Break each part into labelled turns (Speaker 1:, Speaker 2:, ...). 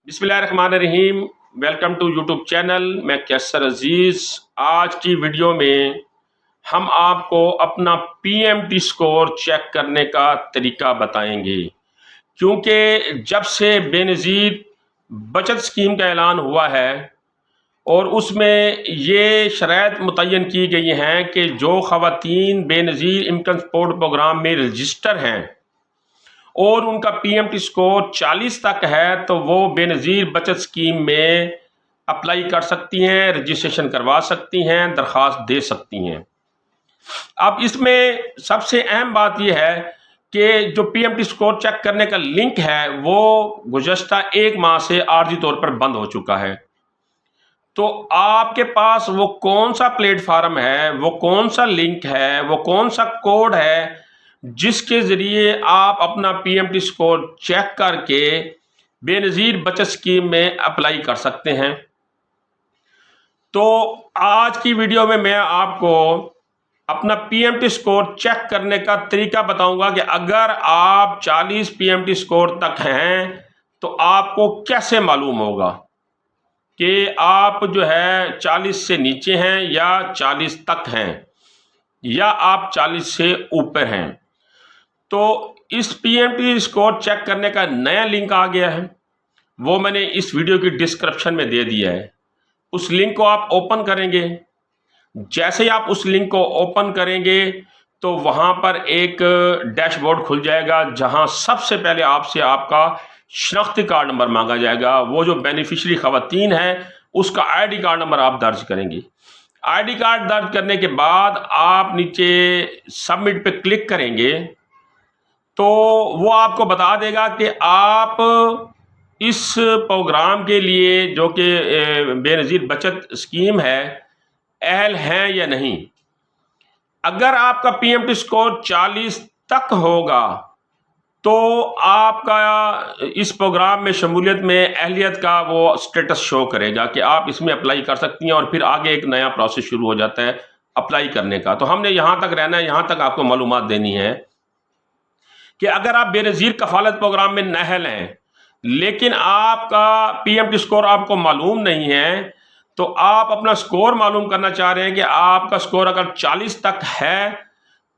Speaker 1: बिस्मिल्लाहिर्रहमानिर्रहीम। Welcome to YouTube channel. मैं कैसर अजीज़। आज की वीडियो में हम आपको अपना पीएमटी स्कोर चेक करने का तरीका बताएंगे, क्योंकि जब से बेनज़ीर बचत स्कीम का ऐलान हुआ है और उसमें ये शराइत मुतय्यन की गई हैं कि जो ख़वातीन बेनज़ीर इनकम सपोर्ट प्रोग्राम में रजिस्टर हैं और उनका पीएमटी स्कोर 40 तक है तो वो बेनज़ीर बचत स्कीम में अप्लाई कर सकती हैं, रजिस्ट्रेशन करवा सकती हैं, दरख्वास्त दे सकती हैं। अब इसमें सबसे अहम बात यह है कि जो पीएमटी स्कोर चेक करने का लिंक है वो गुज़श्ता 1 माह से आर्जी तौर पर बंद हो चुका है। तो आपके पास वो कौन सा प्लेटफार्म है, वो कौन सा लिंक है, वो कौन सा कोड है जिसके ज़रिए आप अपना पीएमटी स्कोर चेक करके बेनज़ीर बचत स्कीम में अप्लाई कर सकते हैं। तो आज की वीडियो में मैं आपको अपना पीएमटी स्कोर चेक करने का तरीका बताऊंगा कि अगर आप 40 पीएमटी स्कोर तक हैं तो आपको कैसे मालूम होगा कि आप जो है 40 से नीचे हैं या 40 तक हैं या आप 40 से ऊपर हैं। तो इस पीएमटी स्कोर चेक करने का नया लिंक आ गया है, वो मैंने इस वीडियो की डिस्क्रिप्शन में दे दिया है। उस लिंक को आप ओपन करेंगे। जैसे ही आप उस लिंक को ओपन करेंगे तो वहाँ पर एक डैशबोर्ड खुल जाएगा, जहाँ सबसे पहले आपसे आपका शनाख्ती कार्ड नंबर मांगा जाएगा। वो जो बेनिफिशरी ख़वातीन है उसका आईडी कार्ड नंबर आप दर्ज करेंगे। आईडी कार्ड दर्ज करने के बाद आप नीचे सबमिट पे क्लिक करेंगे तो वो आपको बता देगा कि आप इस प्रोग्राम के लिए जो कि बेनज़ीर बचत स्कीम है अहल हैं या नहीं। अगर आपका पीएमटी स्कोर 40 तक होगा तो आपका इस प्रोग्राम में शमूलियत में अहलियत का वो स्टेटस शो करेगा कि आप इसमें अप्लाई कर सकती हैं, और फिर आगे एक नया प्रोसेस शुरू हो जाता है अप्लाई करने का। तो हमने यहाँ तक रहना है, यहाँ तक आपको मालूमात देनी है कि अगर आप बेनज़ीर कफालत प्रोग्राम में नाअहल हैं लेकिन आपका पीएमटी स्कोर आपको मालूम नहीं है, तो आप अपना स्कोर मालूम करना चाह रहे हैं कि आपका स्कोर अगर 40 तक है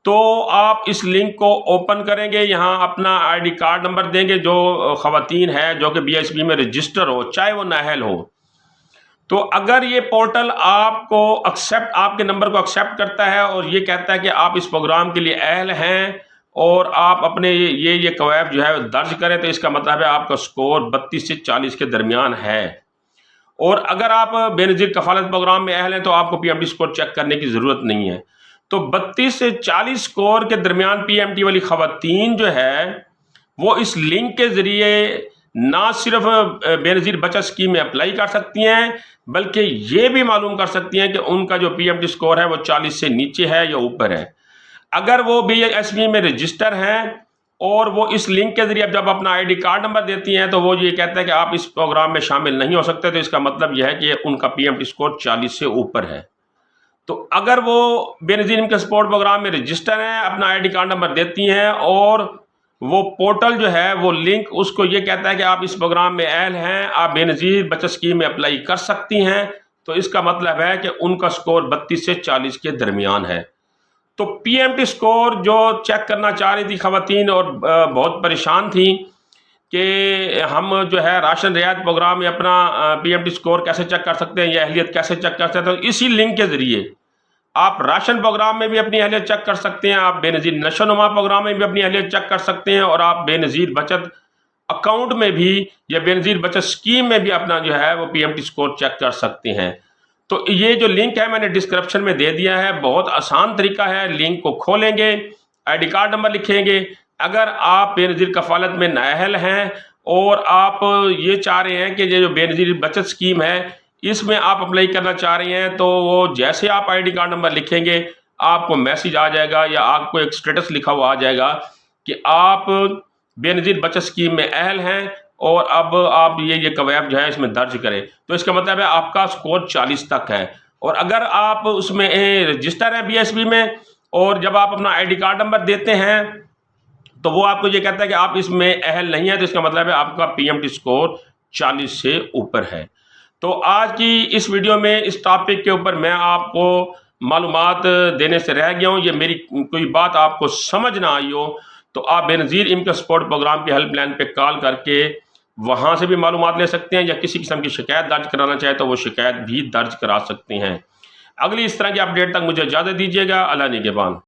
Speaker 1: तो आप इस लिंक को ओपन करेंगे। यहाँ अपना आईडी कार्ड नंबर देंगे जो ख़वातीन है जो कि बीएसपी में रजिस्टर हो, चाहे वो नाअहल हो। तो अगर ये पोर्टल आपको आपके नंबर को एक्सेप्ट करता है और ये कहता है कि आप इस प्रोग्राम के लिए अहल हैं और आप अपने ये कवायद जो है दर्ज करें, तो इसका मतलब है आपका स्कोर 32 से 40 के दरमियान है। और अगर आप बेनज़ीर कफालत प्रोग्राम में अहल हैं तो आपको पीएमटी स्कोर चेक करने की ज़रूरत नहीं है। तो 32 से 40 स्कोर के दरमियान पीएमटी वाली ख़वातीन जो है वो इस लिंक के ज़रिए ना सिर्फ बेनज़ीर बचत स्कीम में अप्लाई कर सकती हैं बल्कि ये भी मालूम कर सकती हैं कि उनका जो पीएमटी स्कोर है वो 40 से नीचे है या ऊपर है। अगर वो बीएसपी में रजिस्टर हैं और वो इस लिंक के ज़रिए जब अपना आईडी कार्ड नंबर देती हैं तो वो ये कहता है कि आप इस प्रोग्राम में शामिल नहीं हो सकते, तो इसका मतलब यह है कि उनका पीएमटी स्कोर 40 से ऊपर है। तो अगर वो बेनज़ीर इनकम सपोर्ट प्रोग्राम में रजिस्टर हैं, अपना आईडी कार्ड नंबर देती हैं और वो पोर्टल जो है वो लिंक उसको ये कहता है कि आप इस प्रोग्राम में अहल हैं, आप बेनज़ीर बचत स्कीम में अप्लाई कर सकती हैं, तो इसका मतलब है कि उनका स्कोर 32 से 40 के दरमियान है। तो पीएमटी स्कोर जो चेक करना चाह रही थी ख़वातीन और बहुत परेशान थी कि हम जो है राशन रियायत प्रोग्राम में अपना पीएमटी स्कोर कैसे चेक कर सकते हैं या अहलियत कैसे चेक कर सकते हैं, तो इसी लिंक के ज़रिए आप राशन प्रोग्राम में भी अपनी अहलियत चेक कर सकते हैं, आप बेनज़ीर नशोनुमा प्रोग्राम में भी अपनी अहलियत चेक कर सकते हैं, और आप बेनज़ीर बचत अकाउंट में भी या बेनज़ीर बचत स्कीम में भी अपना जो है वो पीएमटी स्कोर चेक कर सकते हैं। तो ये जो लिंक है मैंने डिस्क्रिप्शन में दे दिया है, बहुत आसान तरीका है। लिंक को खोलेंगे, आईडी कार्ड नंबर लिखेंगे। अगर आप बेनज़ीर कफालत में नाअहल हैं और आप ये चाह रहे हैं कि ये जो बेनज़ीर बचत स्कीम है इसमें आप अप्लाई करना चाह रहे हैं, तो वो जैसे आप आईडी कार्ड नंबर लिखेंगे आपको मैसेज आ जाएगा या आपको एक स्टेटस लिखा हुआ आ जाएगा कि आप बेनज़ीर बचत स्कीम में अहल हैं और अब आप ये कवायद जो है इसमें दर्ज करें। तो इसका मतलब है आपका स्कोर 40 तक है। और अगर आप उसमें रजिस्टर हैं बीएसपी में और जब आप अपना आईडी कार्ड नंबर देते हैं तो वो आपको ये कहता है कि आप इसमें अहल नहीं है, तो इसका मतलब है आपका पीएमटी स्कोर 40 سے اوپر ہے۔ تو آج کی اس ویڈیو میں اس ٹاپک کے اوپر میں آپ کو معلومات دینے سے رہ گیا ہوں۔ یہ میری کوئی بات آپ کو سمجھ نہ آئی ہو تو آپ بے نظیر انکم سپورٹ پروگرام کی ہیلپ لائن پہ کال کر کے وہاں سے بھی معلومات لے سکتے ہیں، یا کسی قسم کی شکایت درج کرانا چاہے تو وہ شکایت بھی درج کرا سکتے ہیں۔ اگلی اس طرح کی اپڈیٹ تک مجھے اجازت دیجیے گا۔ اللہ نگہبان۔